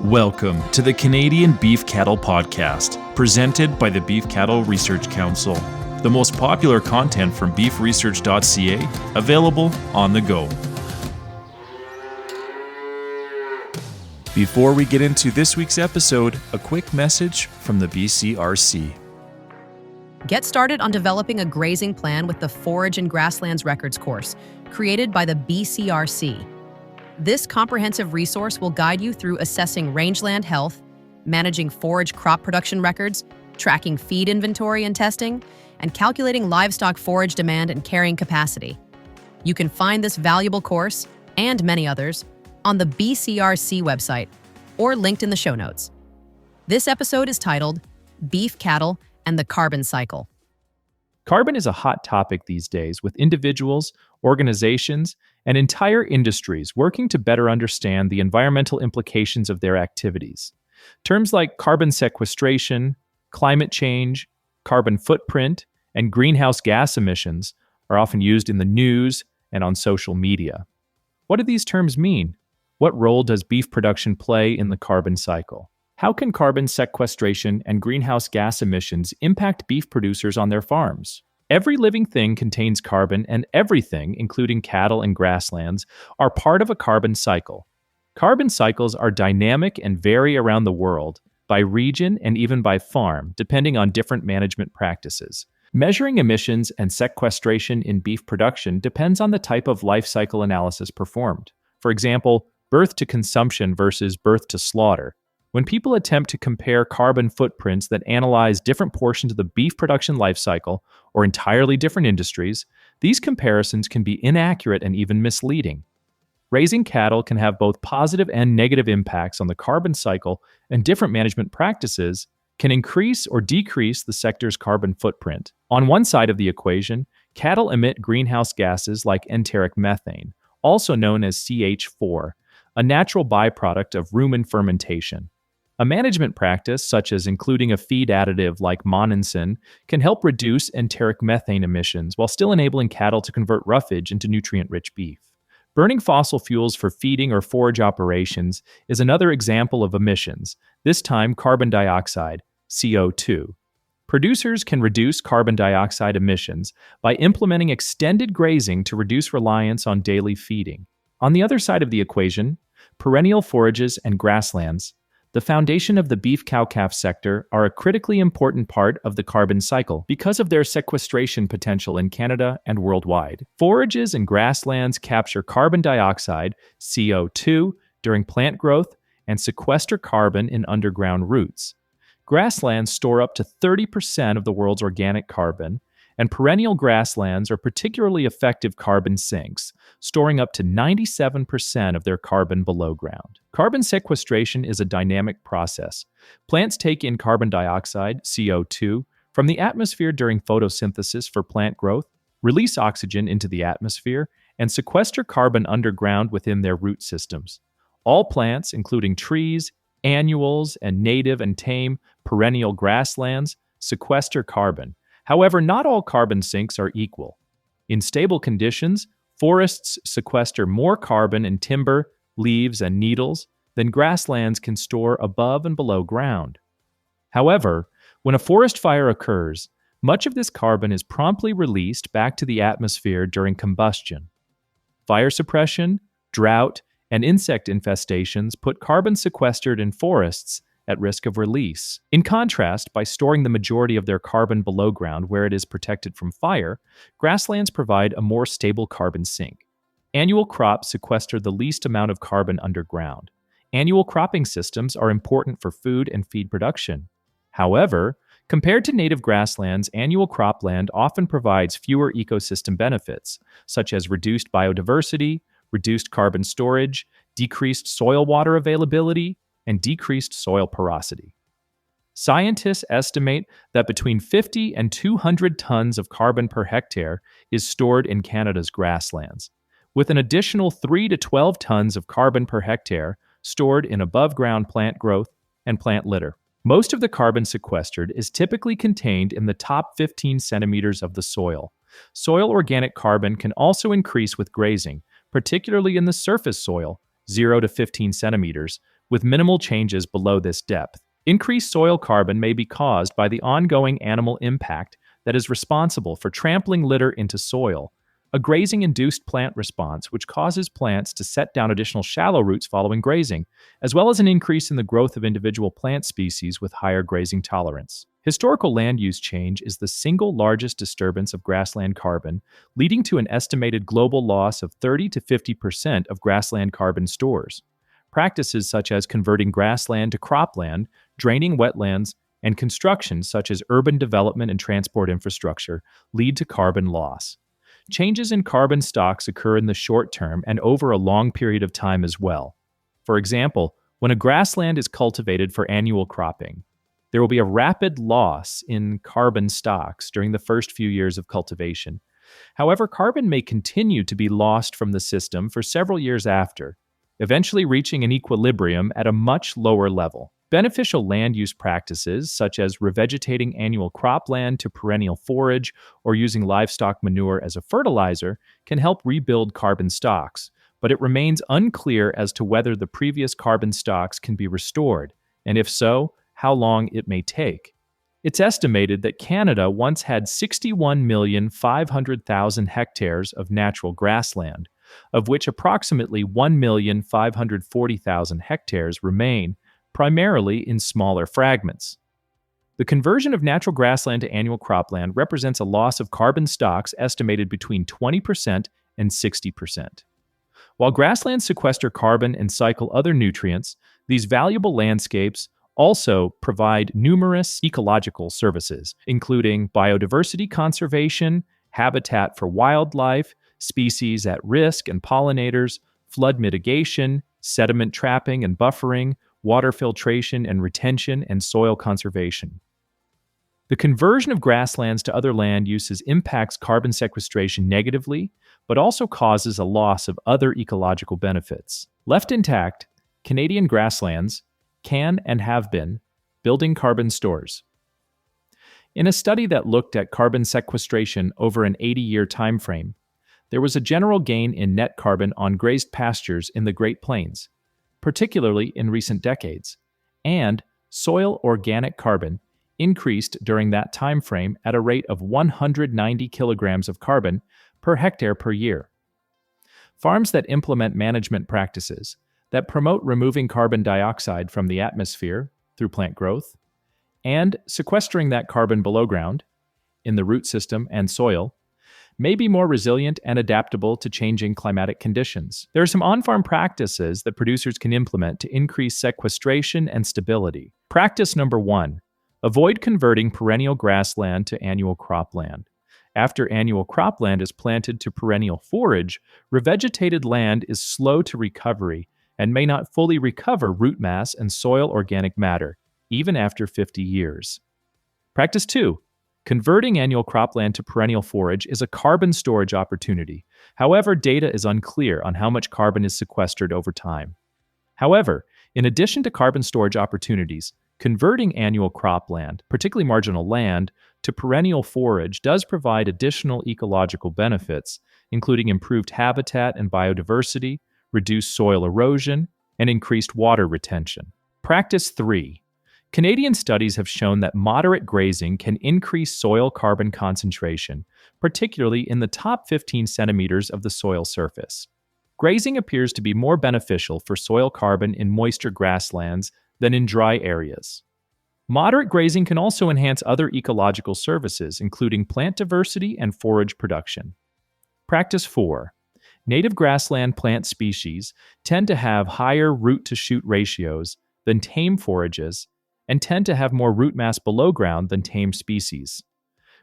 Welcome to the Canadian Beef Cattle Podcast, presented by the Beef Cattle Research Council, the most popular content from beefresearch.ca, available on the go. Before we get into this week's episode, a quick message from the BCRC. Get started on developing a grazing plan with the Forage and Grasslands Records course, created by the BCRC. This comprehensive resource will guide you through assessing rangeland health, managing forage crop production records, tracking feed inventory and testing, and calculating livestock forage demand and carrying capacity. You can find this valuable course, and many others, on the BCRC website, or linked in the show notes. This episode is titled, Beef Cattle and the Carbon Cycle. Carbon is a hot topic these days, with individuals, organizations, and entire industries working to better understand the environmental implications of their activities. Terms like carbon sequestration, climate change, carbon footprint, and greenhouse gas emissions are often used in the news and on social media. What do these terms mean? What role does beef production play in the carbon cycle? How can carbon sequestration and greenhouse gas emissions impact beef producers on their farms? Every living thing contains carbon, and everything, including cattle and grasslands, are part of a carbon cycle. Carbon cycles are dynamic and vary around the world, by region and even by farm, depending on different management practices. Measuring emissions and sequestration in beef production depends on the type of life cycle analysis performed. For example, birth to consumption versus birth to slaughter. When people attempt to compare carbon footprints that analyze different portions of the beef production life cycle or entirely different industries, these comparisons can be inaccurate and even misleading. Raising cattle can have both positive and negative impacts on the carbon cycle, and different management practices can increase or decrease the sector's carbon footprint. On one side of the equation, cattle emit greenhouse gases like enteric methane, also known as CH4, a natural byproduct of rumen fermentation. A management practice, such as including a feed additive like monensin, can help reduce enteric methane emissions while still enabling cattle to convert roughage into nutrient-rich beef. Burning fossil fuels for feeding or forage operations is another example of emissions, this time carbon dioxide, CO2. Producers can reduce carbon dioxide emissions by implementing extended grazing to reduce reliance on daily feeding. On the other side of the equation, perennial forages and grasslands, the foundation of the beef cow-calf sector, are a critically important part of the carbon cycle because of their sequestration potential in Canada and worldwide. Forages and grasslands capture carbon dioxide, CO2, during plant growth and sequester carbon in underground roots. Grasslands store up to 30% of the world's organic carbon, and perennial grasslands are particularly effective carbon sinks, storing up to 97% of their carbon below ground. Carbon sequestration is a dynamic process. Plants take in carbon dioxide, CO2, from the atmosphere during photosynthesis for plant growth, release oxygen into the atmosphere, and sequester carbon underground within their root systems. All plants, including trees, annuals, and native and tame perennial grasslands, sequester carbon. However, not all carbon sinks are equal. In stable conditions, forests sequester more carbon in timber, leaves, and needles than grasslands can store above and below ground. However, when a forest fire occurs, much of this carbon is promptly released back to the atmosphere during combustion. Fire suppression, drought, and insect infestations put carbon sequestered in forests at risk of release. In contrast, by storing the majority of their carbon below ground where it is protected from fire, grasslands provide a more stable carbon sink. Annual crops sequester the least amount of carbon underground. Annual cropping systems are important for food and feed production. However, compared to native grasslands, annual cropland often provides fewer ecosystem benefits, such as reduced biodiversity, reduced carbon storage, decreased soil water availability, and decreased soil porosity. Scientists estimate that between 50 and 200 tons of carbon per hectare is stored in Canada's grasslands, with an additional 3 to 12 tons of carbon per hectare stored in above-ground plant growth and plant litter. Most of the carbon sequestered is typically contained in the top 15 centimeters of the soil. Soil organic carbon can also increase with grazing, particularly in the surface soil, 0 to 15 centimeters, with minimal changes below this depth. Increased soil carbon may be caused by the ongoing animal impact that is responsible for trampling litter into soil, a grazing-induced plant response which causes plants to set down additional shallow roots following grazing, as well as an increase in the growth of individual plant species with higher grazing tolerance. Historical land use change is the single largest disturbance of grassland carbon, leading to an estimated global loss of 30 to 50% of grassland carbon stores. Practices such as converting grassland to cropland, draining wetlands, and construction such as urban development and transport infrastructure lead to carbon loss. Changes in carbon stocks occur in the short term and over a long period of time as well. For example, when a grassland is cultivated for annual cropping, there will be a rapid loss in carbon stocks during the first few years of cultivation. However, carbon may continue to be lost from the system for several years after, eventually reaching an equilibrium at a much lower level. Beneficial land use practices, such as revegetating annual cropland to perennial forage or using livestock manure as a fertilizer, can help rebuild carbon stocks, but it remains unclear as to whether the previous carbon stocks can be restored, and if so, how long it may take. It's estimated that Canada once had 61,500,000 hectares of natural grassland, of which approximately 1,540,000 hectares remain, primarily in smaller fragments. The conversion of natural grassland to annual cropland represents a loss of carbon stocks estimated between 20% and 60%. While grasslands sequester carbon and cycle other nutrients, these valuable landscapes also provide numerous ecological services, including biodiversity conservation, habitat for wildlife, species at risk and pollinators, flood mitigation, sediment trapping and buffering, water filtration and retention, and soil conservation. The conversion of grasslands to other land uses impacts carbon sequestration negatively, but also causes a loss of other ecological benefits. Left intact, Canadian grasslands can and have been building carbon stores. In a study that looked at carbon sequestration over an 80-year time frame, there was a general gain in net carbon on grazed pastures in the Great Plains, particularly in recent decades, and soil organic carbon increased during that time frame at a rate of 190 kilograms of carbon per hectare per year. Farms that implement management practices that promote removing carbon dioxide from the atmosphere through plant growth and sequestering that carbon below ground in the root system and soil may be more resilient and adaptable to changing climatic conditions. There are some on-farm practices that producers can implement to increase sequestration and stability. Practice number 1, avoid converting perennial grassland to annual cropland. After annual cropland is planted to perennial forage, revegetated land is slow to recovery and may not fully recover root mass and soil organic matter, even after 50 years. Practice 2, converting annual cropland to perennial forage is a carbon storage opportunity. However, data is unclear on how much carbon is sequestered over time. However, in addition to carbon storage opportunities, converting annual cropland, particularly marginal land, to perennial forage does provide additional ecological benefits, including improved habitat and biodiversity, reduced soil erosion, and increased water retention. Practice 3. Canadian studies have shown that moderate grazing can increase soil carbon concentration, particularly in the top 15 centimeters of the soil surface. Grazing appears to be more beneficial for soil carbon in moister grasslands than in dry areas. Moderate grazing can also enhance other ecological services, including plant diversity and forage production. Practice 4. Native grassland plant species tend to have higher root-to-shoot ratios than tame forages and tend to have more root mass below ground than tame species.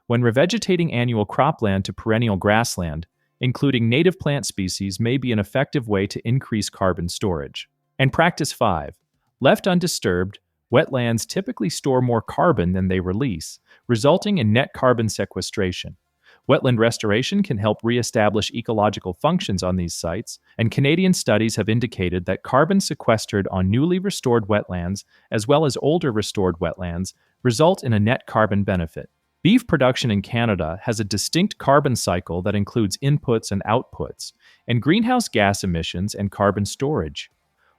When revegetating annual cropland to perennial grassland, including native plant species may be an effective way to increase carbon storage. And practice 5. Left undisturbed, wetlands typically store more carbon than they release, resulting in net carbon sequestration. Wetland restoration can help reestablish ecological functions on these sites, and Canadian studies have indicated that carbon sequestered on newly restored wetlands, as well as older restored wetlands, result in a net carbon benefit. Beef production in Canada has a distinct carbon cycle that includes inputs and outputs, and greenhouse gas emissions and carbon storage.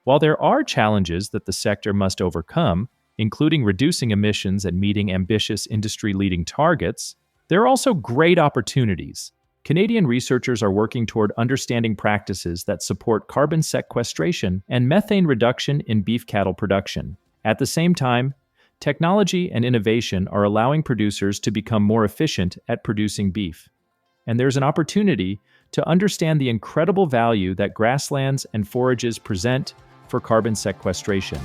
While there are challenges that the sector must overcome, including reducing emissions and meeting ambitious industry-leading targets, there are also great opportunities. Canadian researchers are working toward understanding practices that support carbon sequestration and methane reduction in beef cattle production. At the same time, technology and innovation are allowing producers to become more efficient at producing beef. And there's an opportunity to understand the incredible value that grasslands and forages present for carbon sequestration.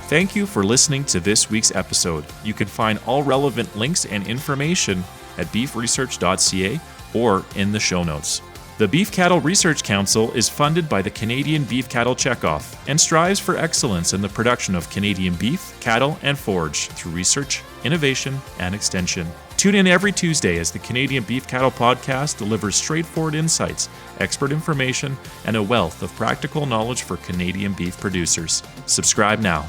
Thank you for listening to this week's episode. You can find all relevant links and information at beefresearch.ca or in the show notes. The Beef Cattle Research Council is funded by the Canadian Beef Cattle Checkoff and strives for excellence in the production of Canadian beef, cattle, and forage through research, innovation, and extension. Tune in every Tuesday as the Canadian Beef Cattle Podcast delivers straightforward insights, expert information, and a wealth of practical knowledge for Canadian beef producers. Subscribe now.